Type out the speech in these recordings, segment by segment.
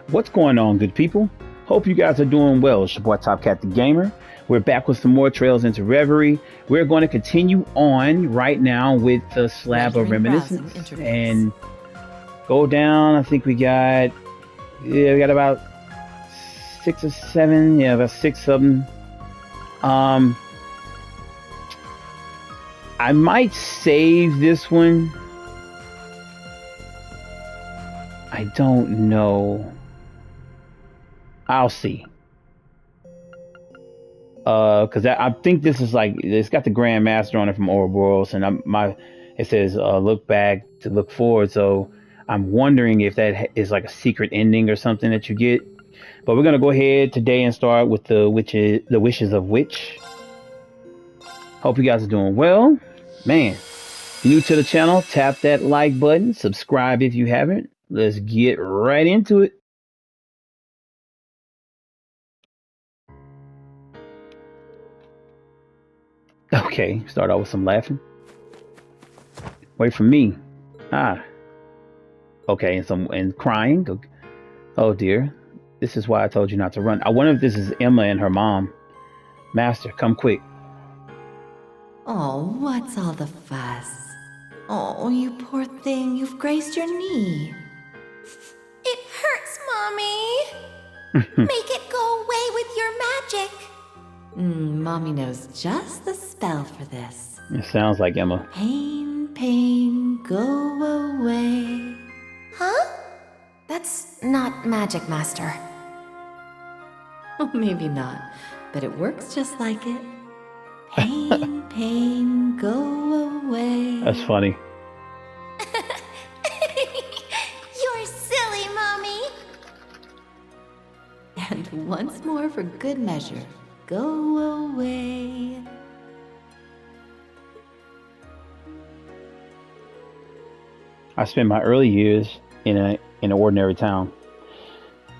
What's going on, good people? Hope you guys are doing well. It's your boy Top Cat the Gamer. We're back with some more Trails into Reverie. We're going to continue on right now with the Slab of Rendering browsing Reminiscence interface. and go down. I think we got about 6 or 7. Yeah, about 6 of them. Um, I might save this one. I don't know. I'll see. Because I think this is like it's got the Grand Master on it from Ouroboros, and it says look back to look forward. So I'm wondering if that is like a secret ending or something that you get. But we're gonna go ahead today and start with the wishes of Witch. Hope you guys are doing well, man. If you're new to the channel, tap that like button, subscribe if you haven't. Let's get right into it. Okay, start out with some laughing. Wait for me. Ah, okay, and crying. Oh dear, this is why I told you not to run. I wonder if this is Emma and her mom. Master, come quick. Oh, what's all the fuss? Oh, you poor thing, you've grazed your knee. It hurts, Mommy! Make it go away with your magic! Mommy knows just the spell for this. It sounds like Emma. Pain, pain, go away. Huh? That's not magic, Master. Oh, maybe not, but it works just like it. Pain, pain, go away. That's funny. You're silly, Mommy! And once more for good measure, go away. I spent my early years in an ordinary town.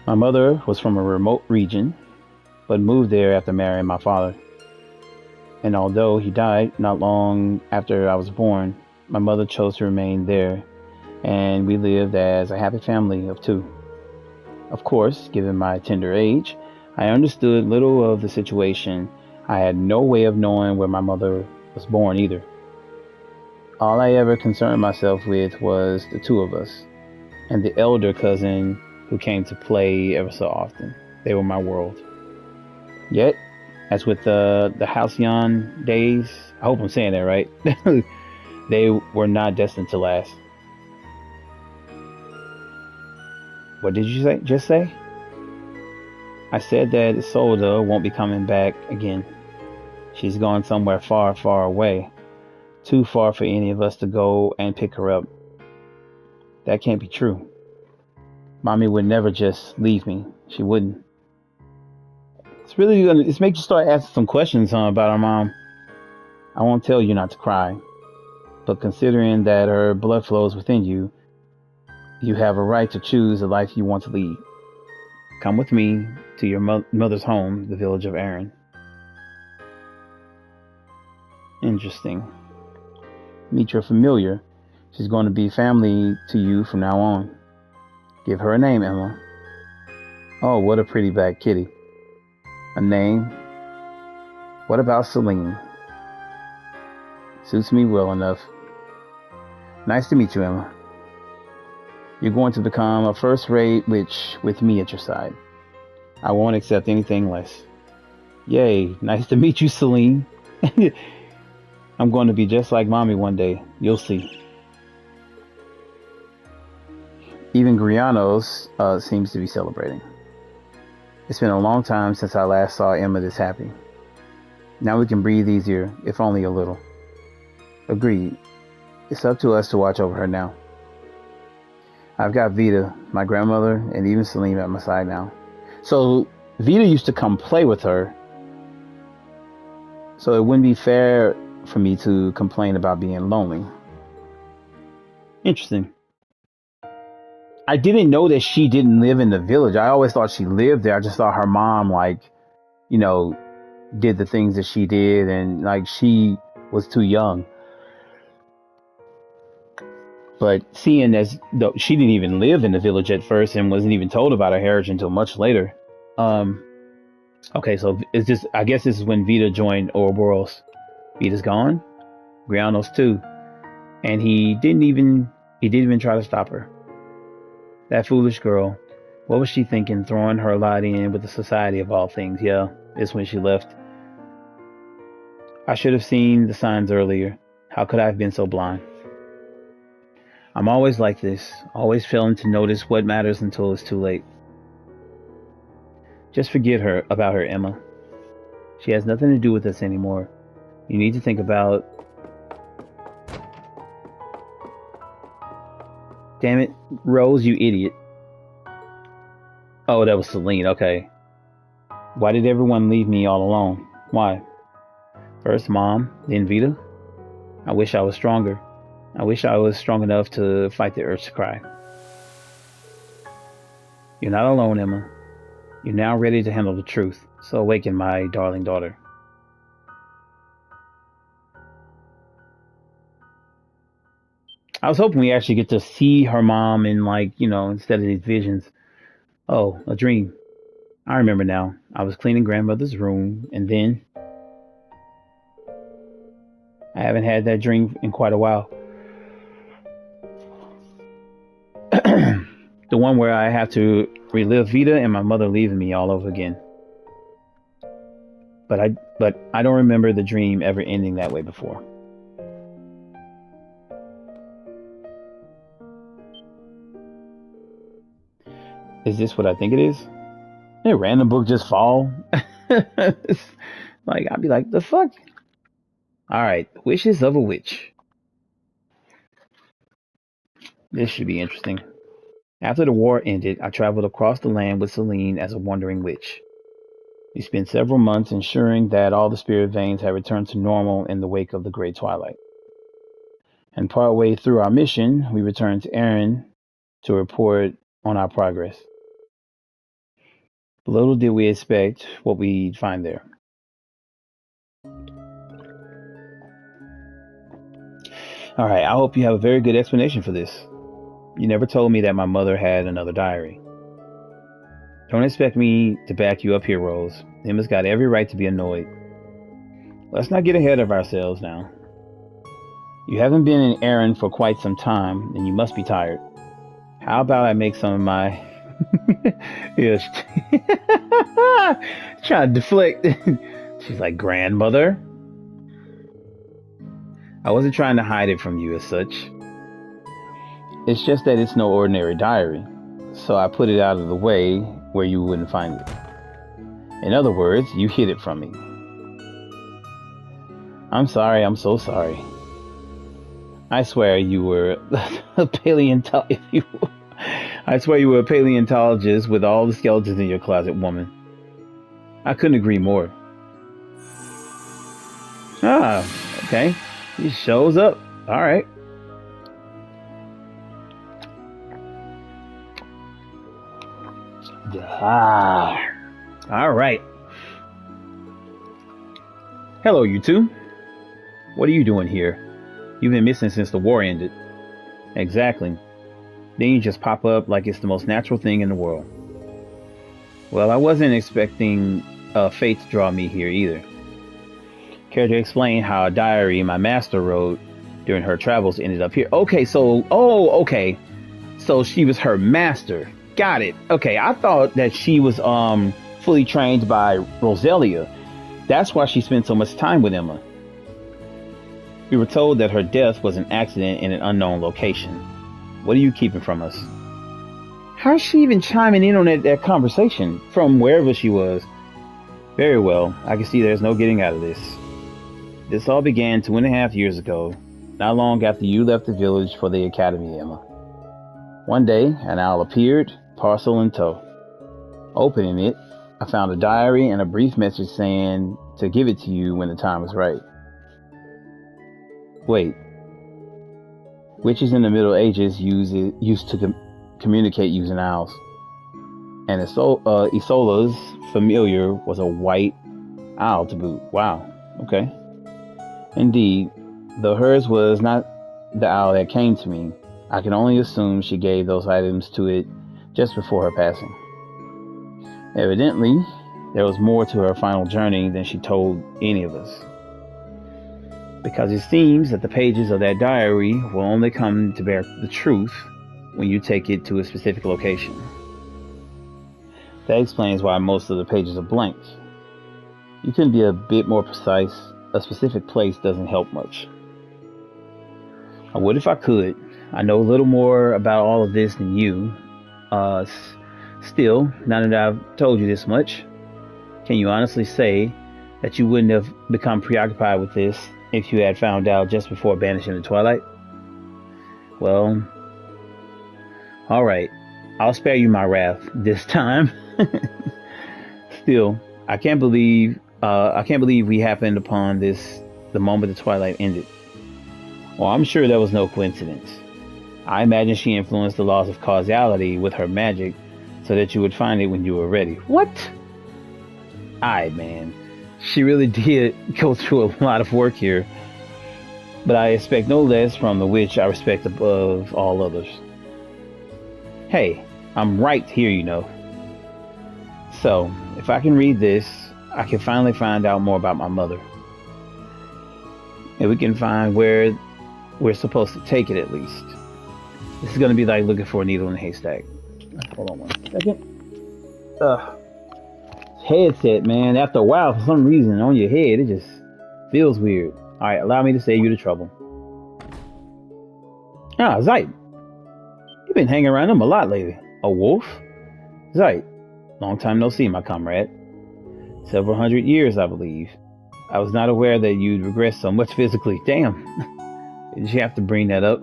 My mother was from a remote region, but moved there after marrying my father. And although he died not long after I was born, my mother chose to remain there, and we lived as a happy family of two. Of course, given my tender age, I understood little of the situation. I had no way of knowing where my mother was born either. All I ever concerned myself with was the two of us, and the elder cousin who came to play ever so often. They were my world. Yet, as with the halcyon days, I hope I'm saying that right, they were not destined to last. What did you say? Just say? I said that Isolde won't be coming back again. She's gone somewhere far, far away. Too far for any of us to go and pick her up. That can't be true. Mommy would never just leave me. She wouldn't. It's make you start asking some questions, about our mom. I won't tell you not to cry, but considering that her blood flows within you, you have a right to choose the life you want to lead. Come with me to your mother's home, the village of Erin. Interesting. Meet your familiar. She's going to be family to you from now on. Give her a name, Emma. Oh, what a pretty black kitty. A name? What about Celine? Suits me well enough. Nice to meet you, Emma. You're going to become a first-rate witch with me at your side. I won't accept anything less. Yay, nice to meet you, Celine. I'm going to be just like Mommy one day. You'll see. Even Grianos seems to be celebrating. It's been a long time since I last saw Emma this happy. Now we can breathe easier, if only a little. Agreed. It's up to us to watch over her now. I've got Vita, my grandmother, and even Celine at my side now. So Vita used to come play with her, so it wouldn't be fair for me to complain about being lonely. Interesting. I didn't know that she didn't live in the village. I always thought she lived there. I just thought her mom, did the things that she did, and she was too young. But seeing as though she didn't even live in the village at first and wasn't even told about her heritage until much later. Um, okay, so is this? I guess this is when Vita joined Ouroboros. Vita's gone. Grianos too, and he didn't even try to stop her. That foolish girl. What was she thinking? Throwing her lot in with the society of all things. Yeah, it's when she left. I should have seen the signs earlier. How could I have been so blind? I'm always like this, always failing to notice what matters until it's too late. Just forget her about her, Emma. She has nothing to do with us anymore. You need to think about. Damn it, Rose, you idiot. Oh, that was Celine. Okay. Why did everyone leave me all alone? Why? First Mom, then Vita. I wish I was stronger. I wish I was strong enough to fight the urge to cry. You're not alone, Emma. You're now ready to handle the truth. So awaken, my darling daughter. I was hoping we actually get to see her mom in, like, instead of these visions. Oh, a dream. I remember now. I was cleaning grandmother's room, and then I haven't had that dream in quite a while. The one where I have to relive Vita and my mother leaving me all over again. But I don't remember the dream ever ending that way before. Is this what I think it is? Did a random book just fall? Like, I'd be like, the fuck? Alright, Wishes of a Witch. This should be interesting. After the war ended, I traveled across the land with Celine as a wandering witch. We spent several months ensuring that all the spirit veins had returned to normal in the wake of the Great Twilight. And partway through our mission, we returned to Erin to report on our progress. Little did we expect what we'd find there. Alright, I hope you have a very good explanation for this. You never told me that my mother had another diary. Don't expect me to back you up here, Rose. Emma's got every right to be annoyed. Let's not get ahead of ourselves now. You haven't been in Erin for quite some time, and you must be tired. How about I make some of my... yes. Trying to deflect. She's like, grandmother? I wasn't trying to hide it from you as such. It's just that it's no ordinary diary, so I put it out of the way where you wouldn't find it. In other words, you hid it from me. I'm sorry, I'm so sorry. I swear you were a paleontologist. I swear you were a paleontologist with all the skeletons in your closet, woman. I couldn't agree more. Ah, okay. He shows up. All right. Ah, all right. Hello, you two. What are you doing here? You've been missing since the war ended. Exactly. Then you just pop up like it's the most natural thing in the world. Well, I wasn't expecting fate to draw me here either. Care to explain how a diary my master wrote during her travels ended up here? Okay, okay. So she was her master. Got it. Okay, I thought that she was fully trained by Roselia. That's why she spent so much time with Emma. We were told that her death was an accident in an unknown location. What are you keeping from us? How's she even chiming in on that conversation from wherever she was? Very well, I can see there's no getting out of this. This all began 2.5 years ago, not long after you left the village for the academy, Emma. One day, an owl appeared, parcel in tow. Opening it, I found a diary and a brief message saying to give it to you when the time was right. Wait. Witches in the Middle Ages used to communicate using owls. And Isola's familiar was a white owl to boot. Wow. Okay. Indeed, though hers was not the owl that came to me, I can only assume she gave those items to it just before her passing. Evidently, there was more to her final journey than she told any of us. Because it seems that the pages of that diary will only come to bear the truth when you take it to a specific location. That explains why most of the pages are blank. You can be a bit more precise. A specific place doesn't help much. I would if I could. I know a little more about all of this than you. Still, now that I've told you this much, can you honestly say that you wouldn't have become preoccupied with this if you had found out just before banishing the Twilight? Well, alright. I'll spare you my wrath this time. Still, I can't believe we happened upon this the moment the Twilight ended. Well, I'm sure that was no coincidence. I imagine she influenced the laws of causality with her magic so that you would find it when you were ready. What? Aye, man. She really did go through a lot of work here. But I expect no less from the witch I respect above all others. Hey, I'm right here, you know. So, if I can read this, I can finally find out more about my mother. And we can find where we're supposed to take it at least. This is going to be like looking for a needle in a haystack. Hold on 1 second. Headset, man. After a while, for some reason, on your head, it just feels weird. Alright, allow me to save you the trouble. Ah, Zeit. You've been hanging around him a lot lately. A wolf? Zeit. Long time no see, my comrade. Several hundred years, I believe. I was not aware that you'd regressed so much physically. Damn. Did you have to bring that up?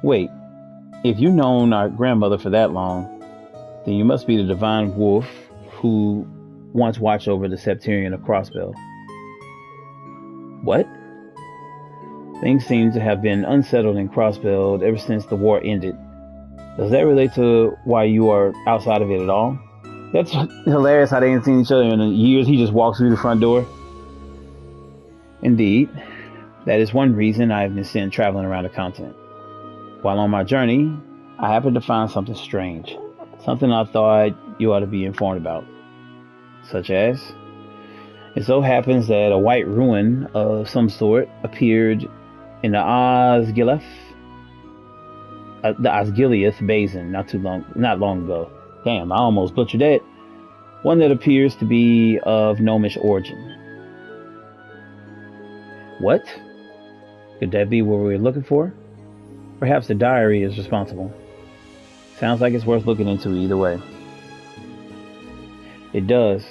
Wait. If you've known our grandmother for that long, then you must be the divine wolf who once watched over the Septarian of Crossbell. What? Things seem to have been unsettled in Crossbell ever since the war ended. Does that relate to why you are outside of it at all? That's hilarious how they ain't seen each other in years. He just walks through the front door. Indeed, that is one reason I have been sent traveling around the continent. While on my journey, I happened to find something strange. Something I thought you ought to be informed about. Such as? It so happens that a white ruin of some sort appeared in the Osgiliath Basin not long ago. Damn, I almost butchered that. One that appears to be of gnomish origin. What? Could that be what we're looking for? Perhaps the diary is responsible. Sounds like it's worth looking into either way. It does.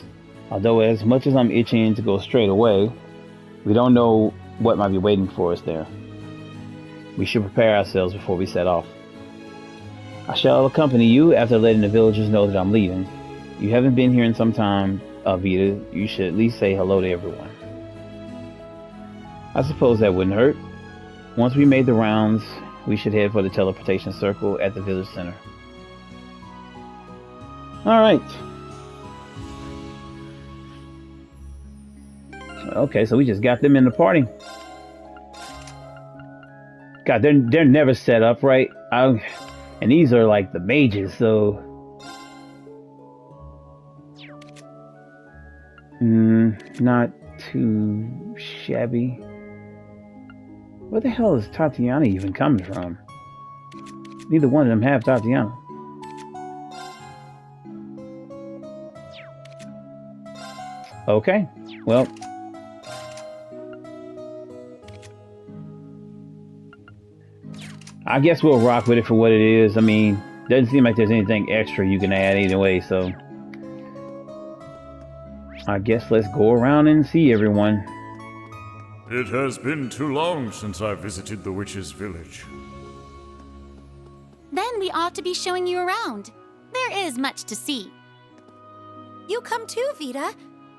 Although as much as I'm itching to go straight away, we don't know what might be waiting for us there. We should prepare ourselves before we set off. I shall accompany you after letting the villagers know that I'm leaving. You haven't been here in some time, Vita. You should at least say hello to everyone. I suppose that wouldn't hurt. Once we made the rounds, we should head for the teleportation circle at the village center. Alright. Okay, so we just got them in the party. God, they're never set up right. And these are like the mages, so not too shabby. Where the hell is Tatiana even coming from? Neither one of them have Tatiana. Okay, well. I guess we'll rock with it for what it is. I mean, doesn't seem like there's anything extra you can add either way, so I guess let's go around and see everyone. It has been too long since I visited the witch's village. Then we ought to be showing you around. There is much to see. You come too, Vita.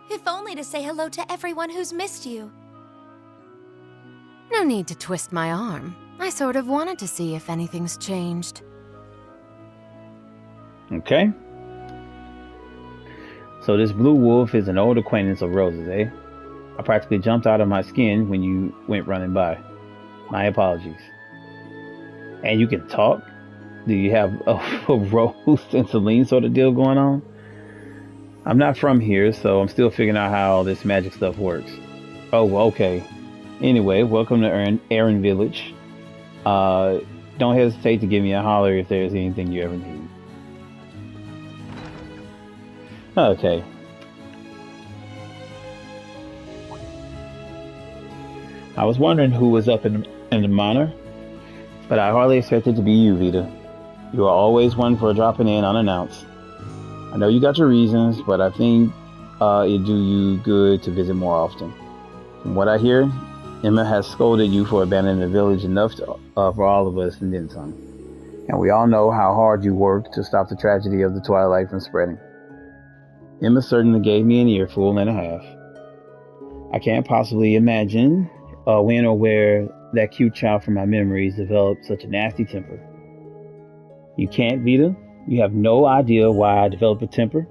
If only to say hello to everyone who's missed you. No need to twist my arm. I sort of wanted to see if anything's changed. Okay. So this blue wolf is an old acquaintance of Rose's, eh? I practically jumped out of my skin when you went running by. My apologies. And you can talk? Do you have a Rose and Celine sort of deal going on? I'm not from here, so I'm still figuring out how all this magic stuff works. Oh, well, okay. Anyway, welcome to Aaron Village. Uh, don't hesitate to give me a holler if there's anything you ever need. Okay. I was wondering who was up in the manor, but I hardly expected to be you, Vita. You are always one for dropping in unannounced. I know you got your reasons, but I think it'd do you good to visit more often. From what I hear, Emma has scolded you for abandoning the village enough for all of us and then some. And we all know how hard you worked to stop the tragedy of the Twilight from spreading. Emma certainly gave me an earful and a half. I can't possibly imagine when or where that cute child from my memories developed such a nasty temper. You can't, Vita? You have no idea why I developed a temper?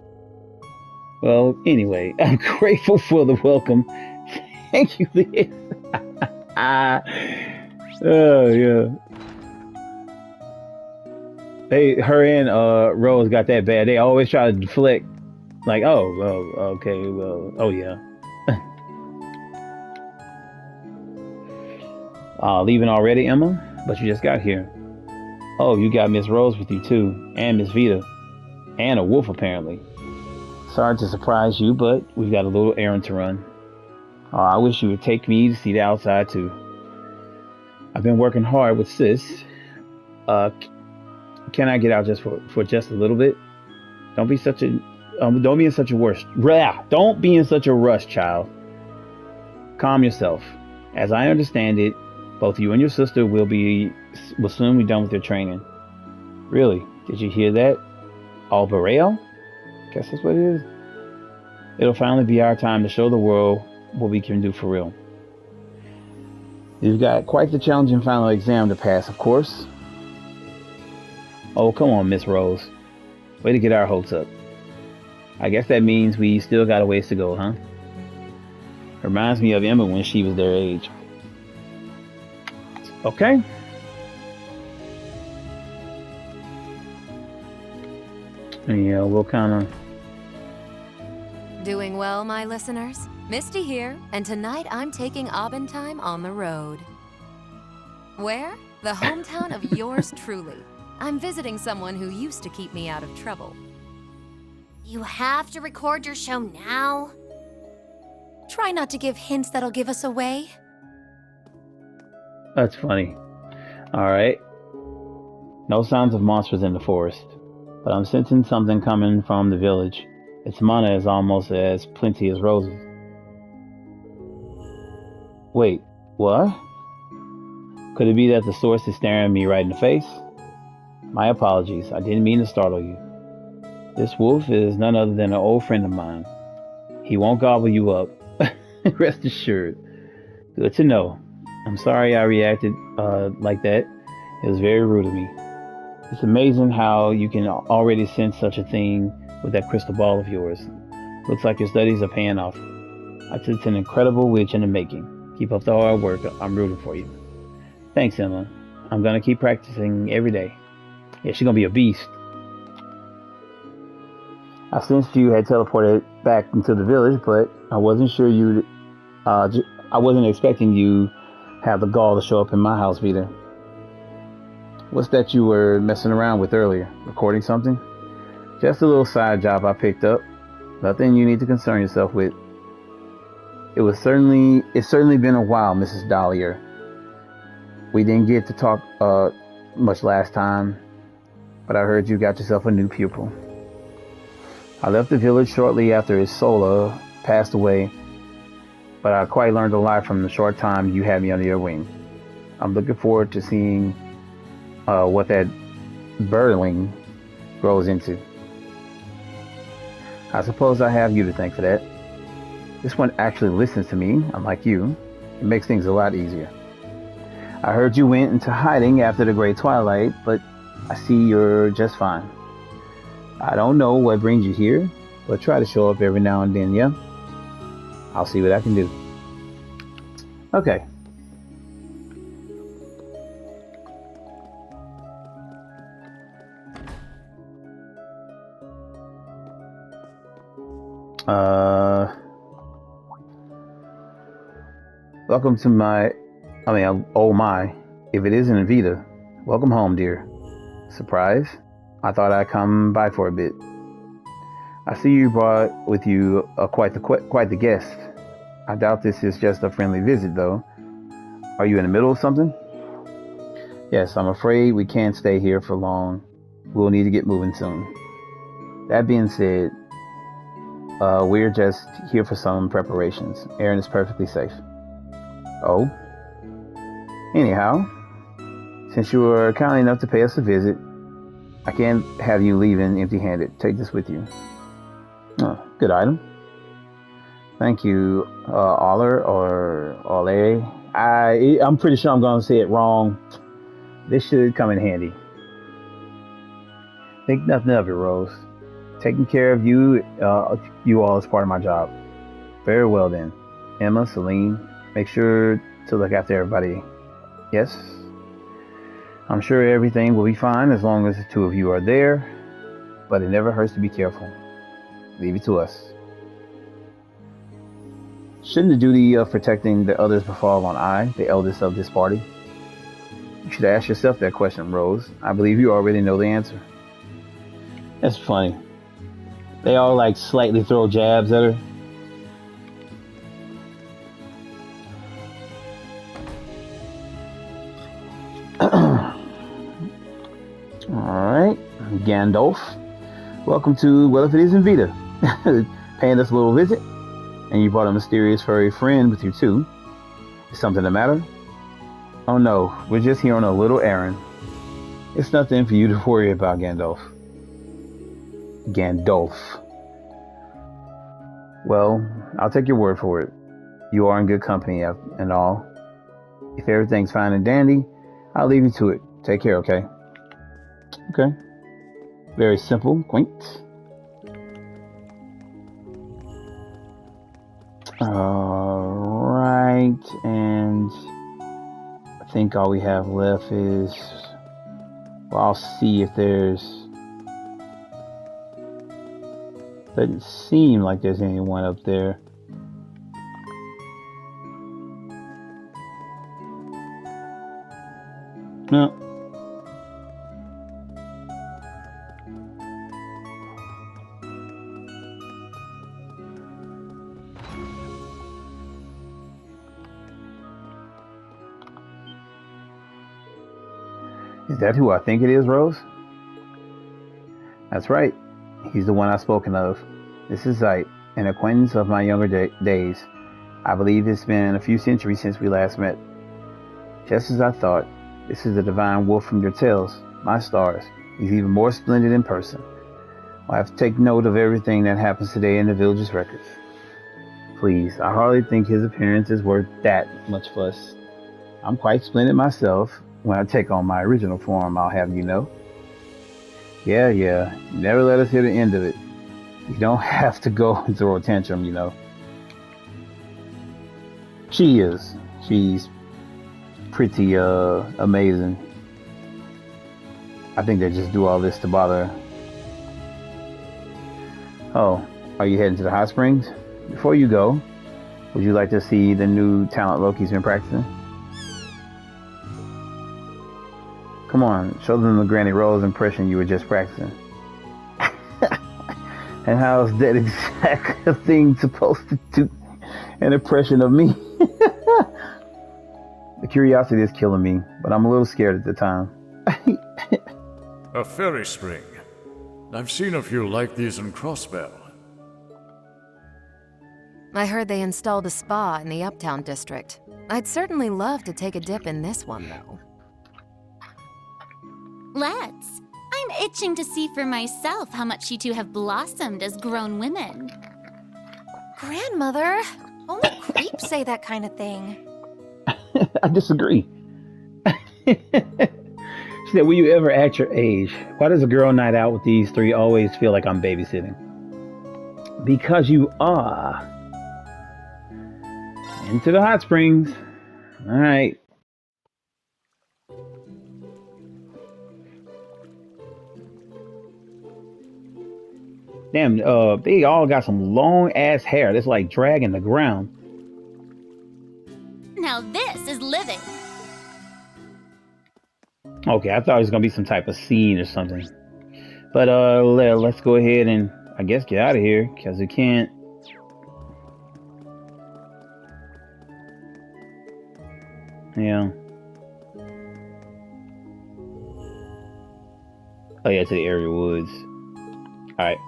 Well, anyway, I'm grateful for the welcome. Thank you, Liz. Oh, yeah. Her and Rose got that bad. They always try to deflect. Like, oh, well, okay, well, oh, yeah. Leaving already, Emma? But you just got here. Oh, you got Miss Rose with you, too. And Miss Vita. And a wolf, apparently. Sorry to surprise you, but we've got a little errand to run. I wish you would take me to see the outside, too. I've been working hard with Sis. Can I get out just for just a little bit? Don't be such a don't be in such a rush. Don't be in such a rush, child. Calm yourself. As I understand it, both you and your sister will soon be done with your training. Really? Did you hear that? Alvareo? Guess that's what it is. It'll finally be our time to show the world what we can do for real. You've got quite the challenging final exam to pass, of course. Oh, come on, Miss Rose. Way to get our hopes up. I guess that means we still got a ways to go, huh? Reminds me of Emma when she was their age. Okay. Yeah, we'll kind of... Doing well, my listeners? Misty here, and tonight I'm taking Abendheim on the road. Where? The hometown of yours truly. I'm visiting someone who used to keep me out of trouble. You have to record your show now? Try not to give hints that'll give us away. That's funny. Alright. No signs of monsters in the forest, but I'm sensing something coming from the village. Its mana is almost as plenty as roses. Wait, what? Could it be that the source is staring me right in the face? My apologies, I didn't mean to startle you. This wolf is none other than an old friend of mine. He won't gobble you up. Rest assured. Good to know. I'm sorry I reacted like that. It was very rude of me. It's amazing how you can already sense such a thing with that crystal ball of yours. Looks like your studies are paying off. It's an incredible witch in the making. Keep up the hard work. I'm rooting for you. Thanks, Emma. I'm gonna keep practicing every day. Yeah, she's gonna be a beast. I sensed you had teleported back into the village, but I wasn't sure you'd. I wasn't expecting you have the gall to show up in my house, Vita. What's that you were messing around with earlier? Recording something? Just a little side job I picked up. Nothing you need to concern yourself with. It's certainly been a while, Mrs. Dahlier. We didn't get to talk much last time, but I heard you got yourself a new pupil. I left the village shortly after Isola passed away, but I quite learned a lot from the short time you had me under your wing. I'm looking forward to seeing what that birdling grows into. I suppose I have you to thank for that. This one actually listens to me, unlike you. It makes things a lot easier. I heard you went into hiding after the Great Twilight, but I see you're just fine. I don't know what brings you here, but try to show up every now and then, yeah? I'll see what I can do. Okay. Uh, welcome to my. Oh my. If it isn't Vita, welcome home, dear. Surprise? I thought I'd come by for a bit. I see you brought with you quite the guest. I doubt this is just a friendly visit, though. Are you in the middle of something? Yes, I'm afraid we can't stay here for long. We'll need to get moving soon. That being said, we're just here for some preparations. Aaron is perfectly safe. Oh? Anyhow, since you were kind enough to pay us a visit, I can't have you leaving empty-handed. Take this with you. Oh, good item. Thank you, Aller or Ole. I'm pretty sure I'm going to say it wrong. This should come in handy. Think nothing of it, Rose. Taking care of you all is part of my job. Very well then. Emma, Celine, make sure to look after everybody. Yes? I'm sure everything will be fine as long as the two of you are there, but it never hurts to be careful. Leave it to us. Shouldn't the duty of protecting the others befall on I, the eldest of this party? You should ask yourself that question, Rose. I believe you already know the answer. That's funny. They all like slightly throw jabs at her. Alright, Gandalf. Welcome to, well, if it isn't Vita. Paying us a little visit. And you brought a mysterious furry friend with you too. Is something the matter? Oh no, we're just here on a little errand. It's nothing for you to worry about, Gandalf. Gandalf. Well, I'll take your word for it. You are in good company and all. If everything's fine and dandy, I'll leave you to it. Take care, okay? Okay. Very simple, quaint. Alright, and I think all we have left is... Well, I'll see if there's... Doesn't seem like there's anyone up there. No. Is that who I think it is, Rose? That's right. He's the one I've spoken of. This is Zeit, an acquaintance of my younger days. I believe it's been a few centuries since we last met. Just as I thought, this is the divine wolf from your tales. My stars. He's even more splendid in person. I'll have to take note of everything that happens today in the village's records. Please, I hardly think his appearance is worth that much fuss. I'm quite splendid myself. When I take on my original form, I'll have you know. Yeah, never let us hear the end of it. You don't have to go and throw a tantrum, you know. She is. She's pretty, amazing. I think they just do all this to bother her. Oh, are you heading to the hot springs? Before you go, would you like to see the new talent Loki's been practicing? Come on, show them the Granny Rose impression you were just practicing. And how's that exact thing supposed to do an impression of me? The curiosity is killing me, but I'm a little scared at the time. A fairy spring. I've seen a few like these in Crossbell. I heard they installed a spa in the Uptown district. I'd certainly love to take a dip in this one, though. Let's. I'm itching to see for myself how much you two have blossomed as grown women. Grandmother, only creeps say that kind of thing. I disagree. She said, will you ever act your age? Why does a girl night out with these three always feel like I'm babysitting? Because you are. Into the hot springs. All right. Damn, they all got some long ass hair that's like dragging the ground. Now this is living. Okay, I thought it was gonna be some type of scene or something. But let's go ahead and I guess get out of here because we can't. Yeah. Oh yeah, to the area woods. All right.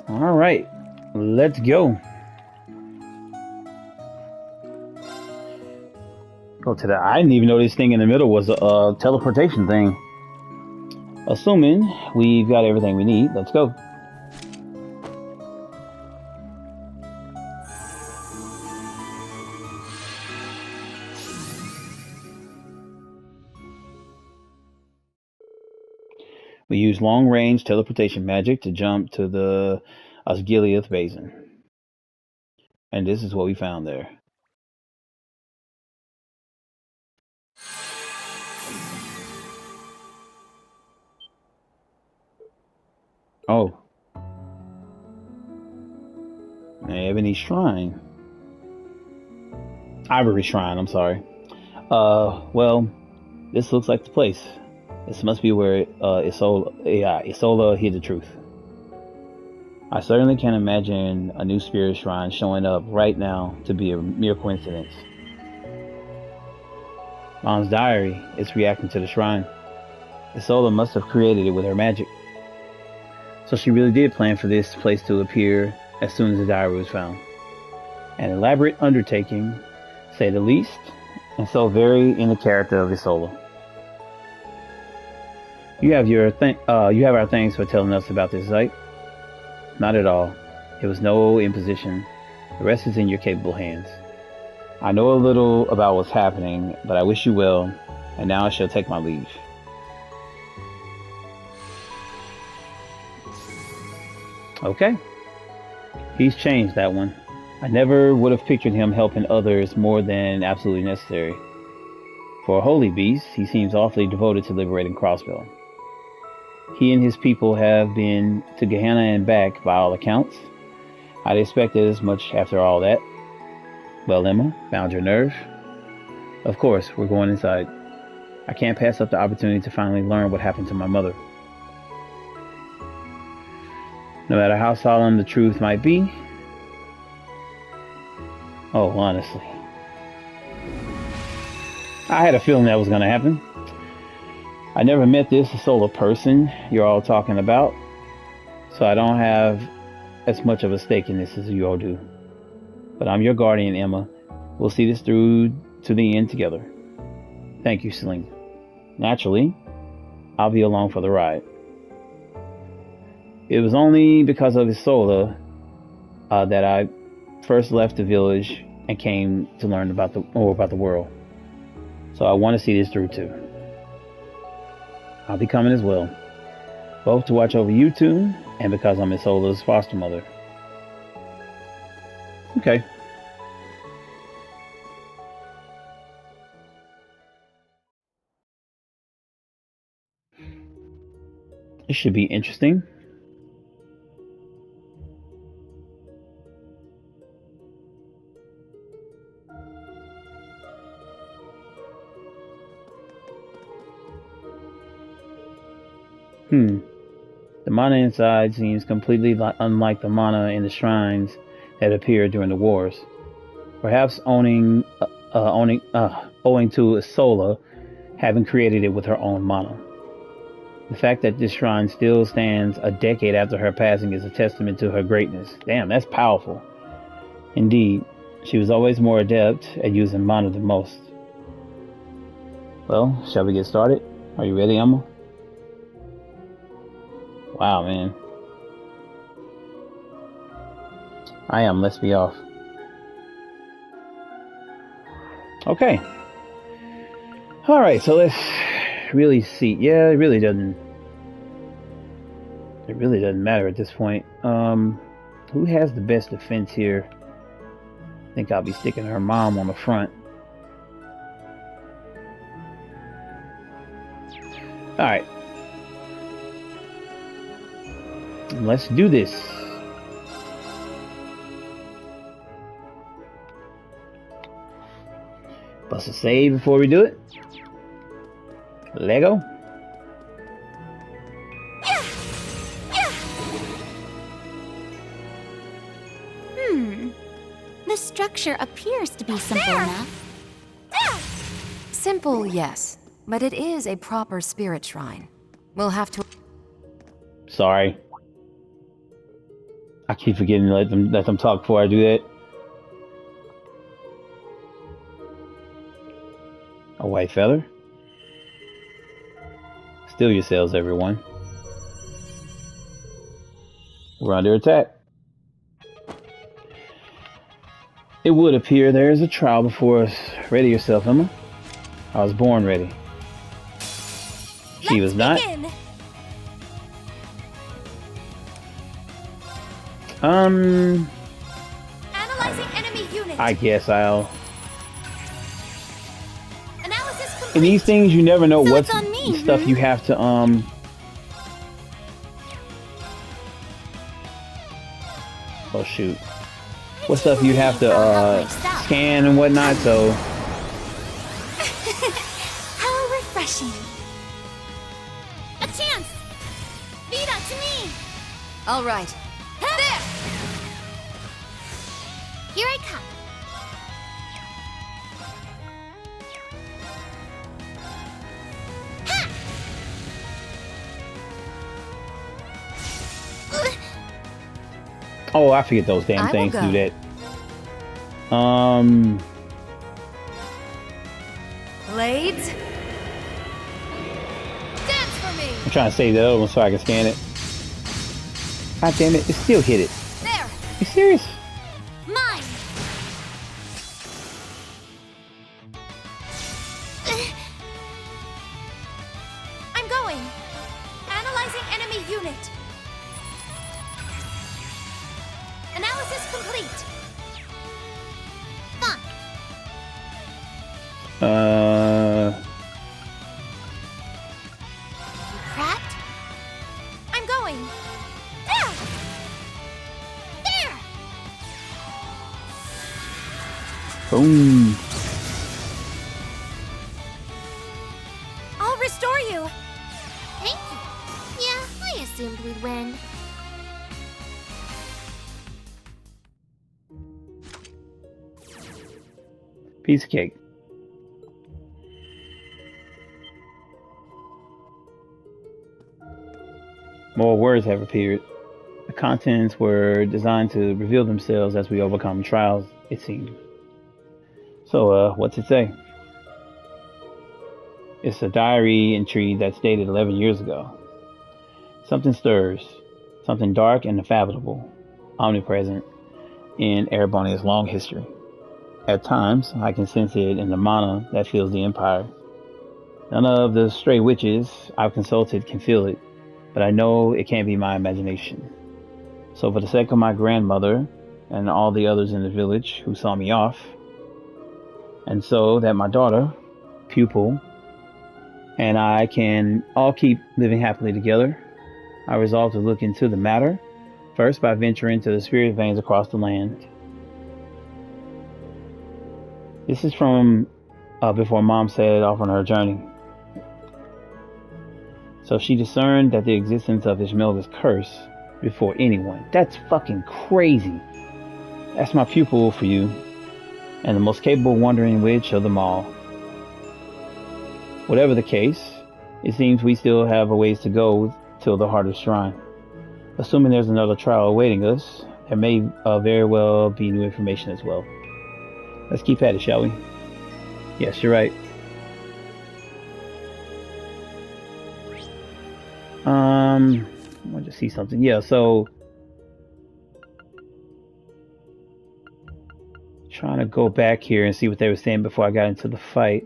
All right. Let's go. Go to the. I didn't even know this thing in the middle was a teleportation thing. Assuming we've got everything we need, let's go. We use long-range teleportation magic to jump to the Osgiliath Basin. And this is what we found there. Oh. An Ebony Shrine. Ivory Shrine, I'm sorry. Well, this looks like the place. This must be where Isola hid the truth. I certainly can't imagine a new spirit shrine showing up right now to be a mere coincidence. Mom's diary is reacting to the shrine. Isola must have created it with her magic. So she really did plan for this place to appear as soon as the diary was found. An elaborate undertaking, say the least, and so very in the character of Isola. You have our thanks for telling us about this site. Not at all. It was no imposition. The rest is in your capable hands. I know a little about what's happening, but I wish you well, and now I shall take my leave. Okay. He's changed, that one. I never would have pictured him helping others more than absolutely necessary. For a holy beast, he seems awfully devoted to liberating Crossbell. He and his people have been to Gehenna and back by all accounts. I'd expected as much after all that. Well, Emma, found your nerve? Of course, we're going inside. I can't pass up the opportunity to finally learn what happened to my mother. No matter how solemn the truth might be. Oh, honestly. I had a feeling that was going to happen. I never met this solo person you're all talking about, so I don't have as much of a stake in this as you all do. But I'm your guardian, Emma. We'll see this through to the end together. Thank you, Selena. Naturally, I'll be along for the ride. It was only because of Isola that I first left the village and came to learn more about the world. So I want to see this through too. I'll be coming as well, both to watch over you two and because I'm Isola's foster mother. Okay. This should be interesting. The mana inside seems completely unlike the mana in the shrines that appeared during the wars. Perhaps owing to Isola having created it with her own mana. The fact that this shrine still stands a decade after her passing is a testament to her greatness. Damn, that's powerful. Indeed, she was always more adept at using mana than most. Well, shall we get started? Are you ready, Emma? Wow, man. I am. Let's be off. Okay. Alright, so let's really see. Yeah, it really doesn't matter at this point. Who has the best defense here? I think I'll be sticking her mom on the front. Alright. Let's do this. Bust a save before we do it. Lego. The structure appears to be simple enough. Simple, yes, but it is a proper spirit shrine. We'll have to... Sorry. I keep forgetting to let them talk before I do that. A white feather. Steal yourselves, everyone. We're under attack. It would appear there is a trial before us. Ready yourself, Emma. I was born ready. She was not. Begin. Analyzing enemy unit. I guess I'll. Analysis complete. In these things, you never know So what's it's on me, stuff you have to Oh shoot. What stuff you have to scan and whatnot, so How refreshing. A chance. Vida to me. All right. There. Here I come. oh, I forget those damn I will things to do go. that. Um, Blades. Dance for me. I'm trying to save the other one so I can scan it. God damn it, it still hit it. There. You serious? Mine. I'm going. Analyzing enemy unit. Analysis complete. Fine. Cracked? I'm going. There! There! Boom. I'll restore you. Thank you. Yeah, I assumed we'd win. Piece of cake. More words have appeared. The contents were designed to reveal themselves as we overcome trials, it seems. So, what's it say? It's a diary entry that's dated 11 years ago. Something stirs, something dark and unfathomable, omnipresent in Erebonia's long history. At times, I can sense it in the mana that fills the Empire. None of the stray witches I've consulted can feel it, but I know it can't be my imagination. So for the sake of my grandmother and all the others in the village who saw me off, and so that my daughter, pupil, and I can all keep living happily together, I resolve to look into the matter, first by venturing to the spirit veins across the land. This is from before Mom set off on her journey. So she discerned that the existence of Ishmael's curse before anyone. That's fucking crazy. That's my pupil for you, and the most capable wandering witch of them all. Whatever the case, it seems we still have a ways to go till the Heart of Shrine. Assuming there's another trial awaiting us, there may very well be new information as well. Let's keep at it, shall we? Yes, you're right. I want to see something. Yeah, so trying to go back here and see what they were saying before I got into the fight.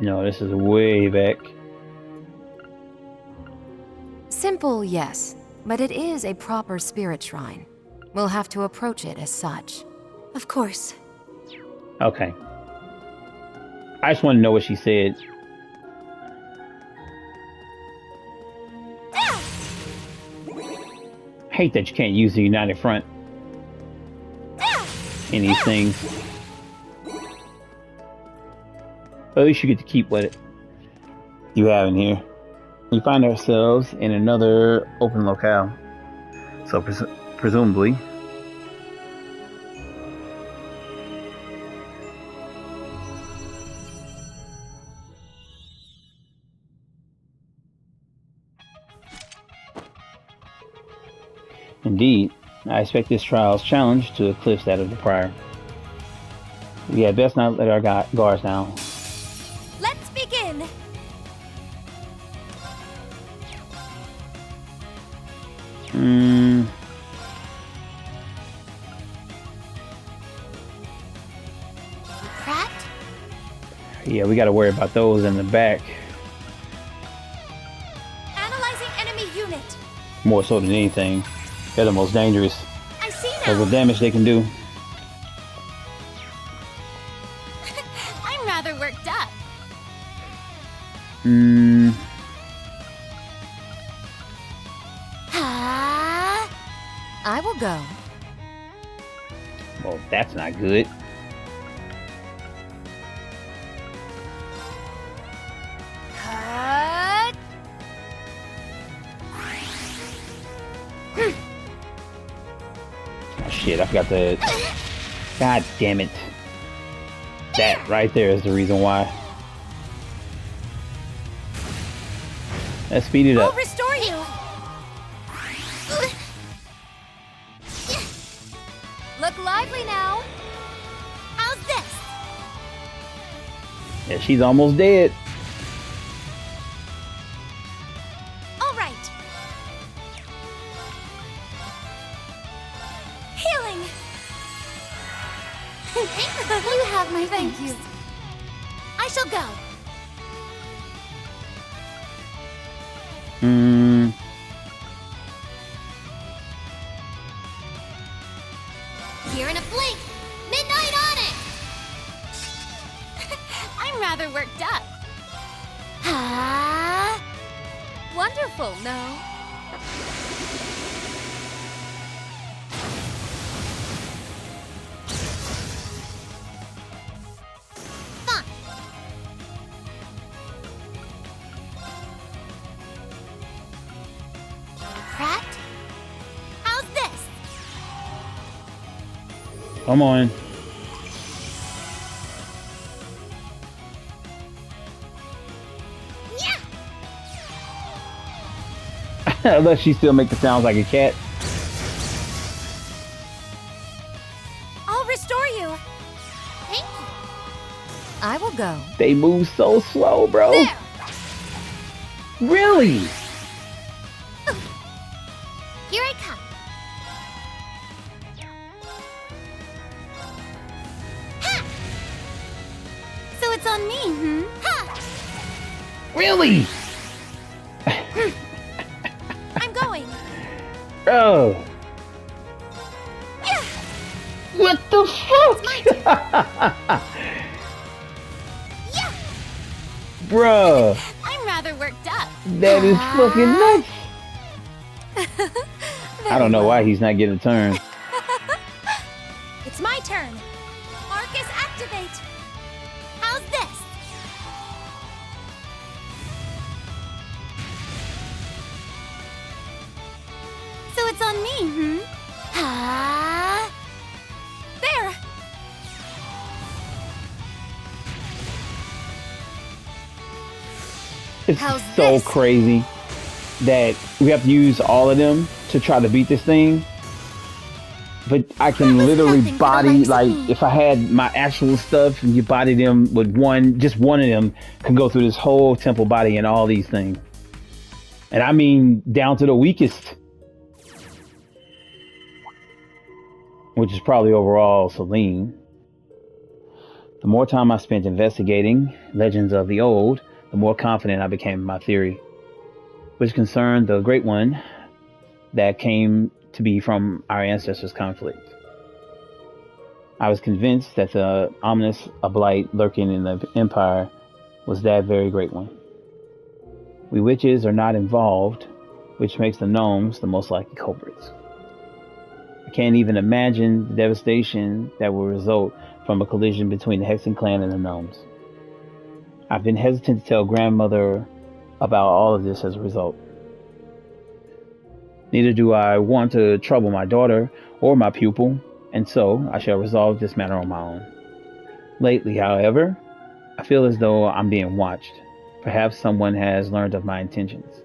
No, this is way back. Simple, yes, but it is a proper spirit shrine. We'll have to approach it as such. Of course. Okay. I just want to know what she said. Hate that you can't use the United Front in these things. But at least you get to keep what you have in here. We find ourselves in another open locale. So presumably, indeed, I expect this trial's challenge to eclipse that of the prior. We had best not let our guards down. Let's begin! Cracked? Yeah, we gotta worry about those in the back. Analyzing enemy unit. More so than anything. They're the most dangerous. I see Because now. the damage they can do. I'm rather worked up. Ah. I will go. Well, that's not good. Cut. Oh, shit, I forgot to... God damn it. That right there is the reason why. Let's speed it I'll up. restore you. Look lively now. How's this? Yeah, she's almost dead. All right. Healing. You have my thank you. I shall go. Here in a blink. Midnight on it. I'm rather worked up. Ah. Wonderful, no? Fine. Cracked? How's this? Come on. Yeah. Unless she still makes it sound like a cat. I'll restore you. Thank you. I will go. They move so slow, bro. There. Really? Here I come. Ha! So it's on me, Ha! Really? I'm going. Bro. Yeah. What the fuck? Yeah. Bruh. I'm rather worked up. That is fucking nuts. I don't know well. why he's not getting a turn. It's my turn. Marcus, activate. How's this? So it's on me, Ah. There. It's How's so this? crazy that we have to use all of them to try to beat this thing. But I can That was literally nothing for the body, likes of like, me. if I had my actual stuff and you body them with one, just one of them can go through this whole temple body and all these things. And I mean, down to the weakest. Which is probably overall Celine. The more time I spent investigating legends of the old, the more confident I became in my theory, which concerned the Great One that came to be from our ancestors' conflict. I was convinced that the ominous blight lurking in the Empire was that very Great One. We witches are not involved, which makes the gnomes the most likely culprits. I can't even imagine the devastation that will result from a collision between the Hexen clan and the gnomes. I've been hesitant to tell grandmother about all of this as a result. Neither do I want to trouble my daughter or my pupil, and so I shall resolve this matter on my own. Lately, however, I feel as though I'm being watched. Perhaps someone has learned of my intentions.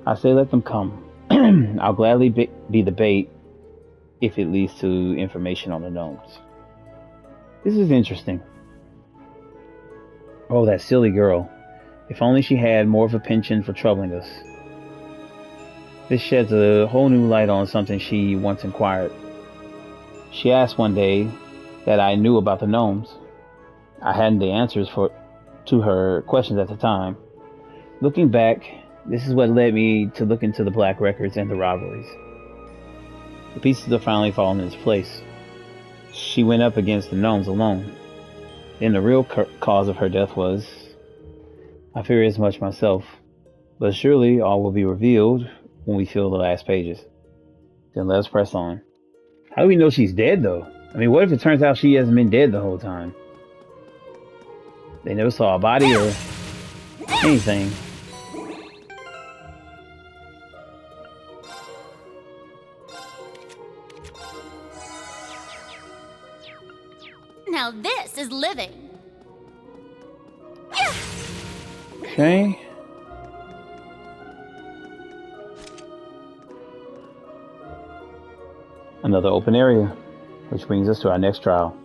I say let them come. I'll gladly be the bait if it leads to information on the gnomes. This is interesting. Oh, that silly girl. If only she had more of a penchant for troubling us. This sheds a whole new light on something she once inquired. She asked one day that I knew about the gnomes. I hadn't the answers to her questions at the time. Looking back, this is what led me to look into the black records and the rivalries. The pieces are finally falling into place. She went up against the gnomes alone. Then the real cause of her death was... I fear as much myself, but surely all will be revealed when we fill the last pages. Then let us press on. How do we know she's dead, though? I mean, what if it turns out she hasn't been dead the whole time? They never saw a body or anything. Now this is living. Okay. Another open area, which brings us to our next trial.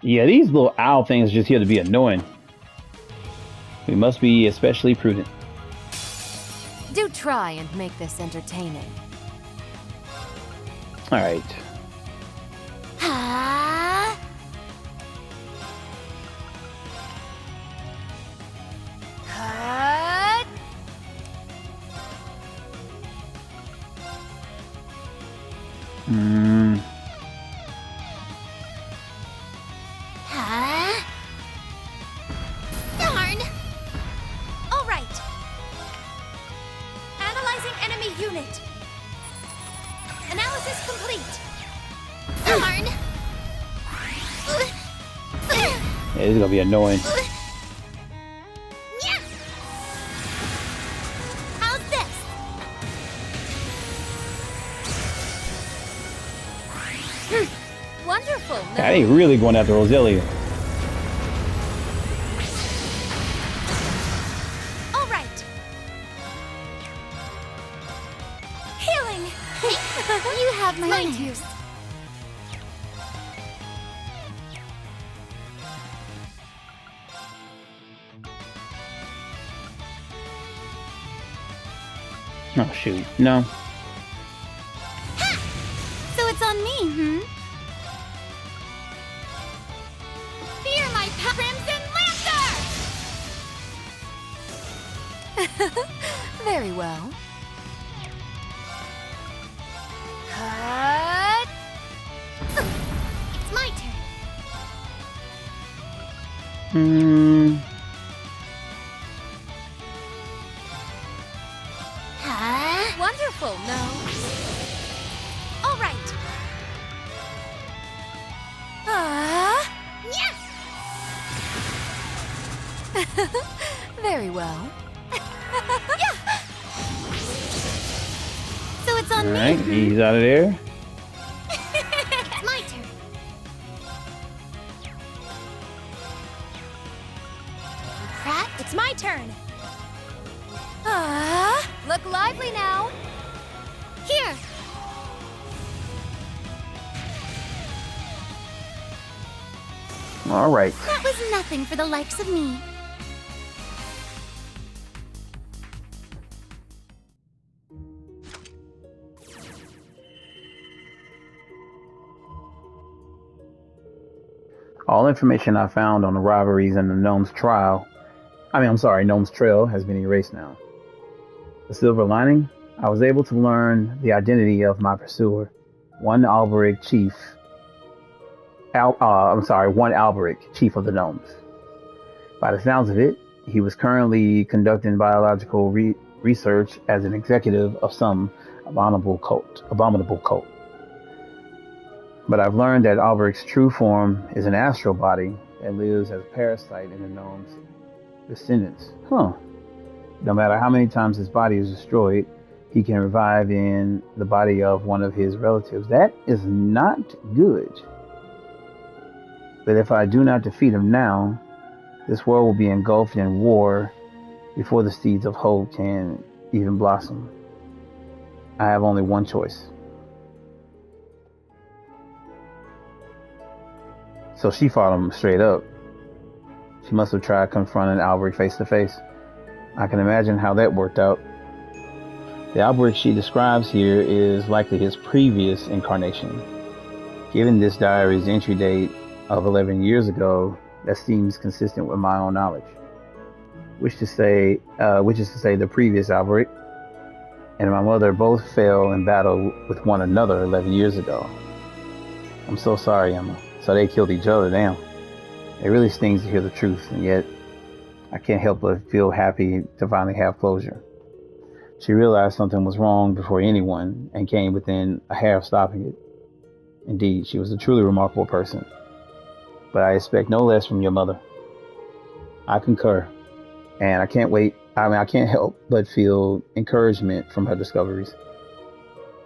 Yeah, these little owl things are just here to be annoying. We must be especially prudent. Do try and make this entertaining. All right. Ah. Cut. Huh? Darn! All right. Analyzing enemy unit. Analysis complete. Darn! Yeah, this is gonna be annoying. Yeah. How's this? Wonderful. No? Yeah, they really going after Roselia. All right. Healing. You have my use. Oh shoot, no. Ha! So it's on me, Fear my Crimson Lancer! Very well. Cut. It's my turn. Huh? Wonderful. No. All right. Yeah. Very well. Yeah. So it's on All right, me. he's out of there. It's my turn. Rat, it's my turn. Look lively now. Here. All right. That was nothing for the likes of me. All information I found on the robberies and the Gnome's Gnome's Trail has been erased now. The silver lining? I was able to learn the identity of my pursuer, one Alberic, chief of the Gnomes. By the sounds of it, he was currently conducting biological research as an executive of some abominable cult. But I've learned that Alberic's true form is an astral body that lives as a parasite in the gnome's descendants. No matter how many times his body is destroyed, he can revive in the body of one of his relatives. That is not good. But if I do not defeat him now, this world will be engulfed in war before the seeds of hope can even blossom. I have only one choice. So she fought him straight up. She must have tried confronting Alberic face to face. I can imagine how that worked out. The Alberic she describes here is likely his previous incarnation. Given this diary's entry date of 11 years ago, that seems consistent with my own knowledge. Which is to say the previous Alberic and my mother both fell in battle with one another 11 years ago. I'm so sorry, Emma. So they killed each other, damn. It really stings to hear the truth, and yet I can't help but feel happy to finally have closure. She realized something was wrong before anyone and came within a hair of stopping it. Indeed, she was a truly remarkable person. But I expect no less from your mother. I concur, and I can't help but feel encouragement from her discoveries.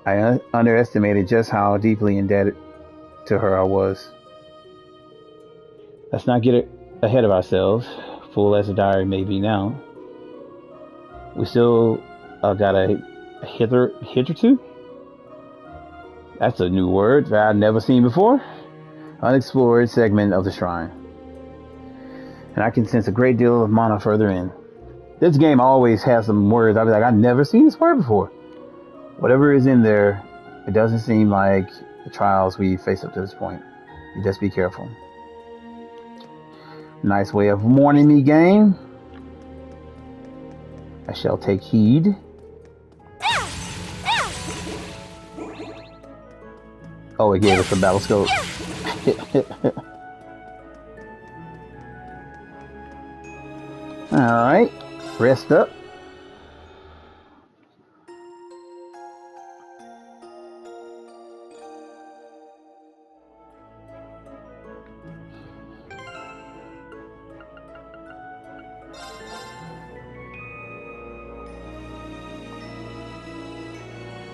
I underestimated just how deeply indebted to her I was. Let's not get ahead of ourselves, full as the diary may be now. We still got a hitherto? That's a new word that I've never seen before. Unexplored segment of the shrine. And I can sense a great deal of mana further in. This game always has some words I'll be like, I've never seen this word before. Whatever is in there, it doesn't seem like the trials we face up to this point. You just be careful. Nice way of warning me, game. I shall take heed. Oh, it gave us a battle scope. Alright, rest up.